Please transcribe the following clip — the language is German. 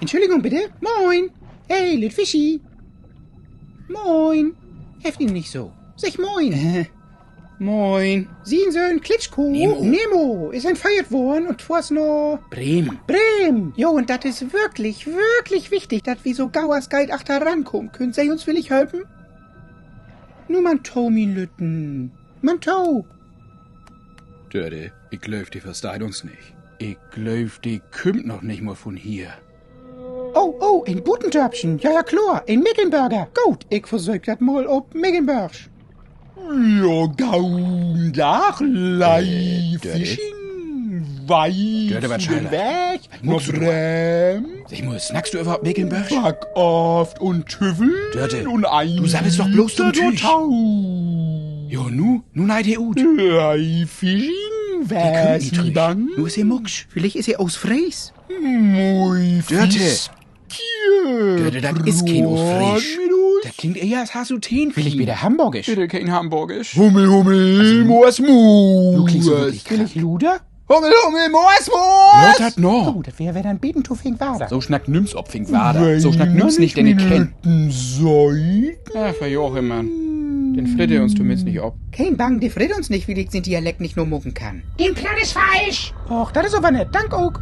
Entschuldigung bitte. Moin. Hey, Lüt Fischi. Moin. Heft ihn nicht so. Sag moin. Moin. Sien Söhn Klitschko. Nemo ist entfeiert worden und twas noch... Bremen. Jo, und das ist wirklich, wirklich wichtig, dass wir so gauers Guide achter rankommen. Könnt ihr uns willig helfen? Nur man Tau, min Lütten. Man Tau. Dörte, ich glaub, die versteht uns nicht. Ich glaub, die kümmt noch nicht mal von hier. Oh, ein Butentörbchen. Ja, klar, ein Meckenburger. Gut, ich versuch das mal ob Meckenburg. Ja, Gaundach, Fischen, Dörte, was den Scheiler? Weg, muckst du Brem, Sag mal, snackst du überhaupt Mecklenburg? Backoft und Tüffel Dörte, und ein du sabbelst doch bloß dumm Tüch. Tau. Jo, nu neid he ut. Drei Fischen, was nicht bang? Nu ist he mucksch. Vielleicht ist er aus Fries. Moi Dörte. Fiskier. Dörte, das ist kein Ostfriesisch. Mit uns. Das klingt eher als hast du Teen. Vielleicht wieder Hamburgisch. Bitte kein Hamburgisch. Hummel, Moas, Du klingst so wirklich krass. Vielleicht Luder? Hummel, Moas, Ja, das noch. Oh, das wäre dann Bebentuffing Wader. So schnack nimm's ob Finkwader. So schnack nimm's nicht, denn ich kenn. Seid? Ja, verjoche, Mann. Den Fritte uns tu mit's nicht ob. Kein Bang, der fritt uns nicht, wie ich den Dialekt nicht nur mucken kann. Dem Plan ist falsch. Och, das ist aber nett. Dank auch.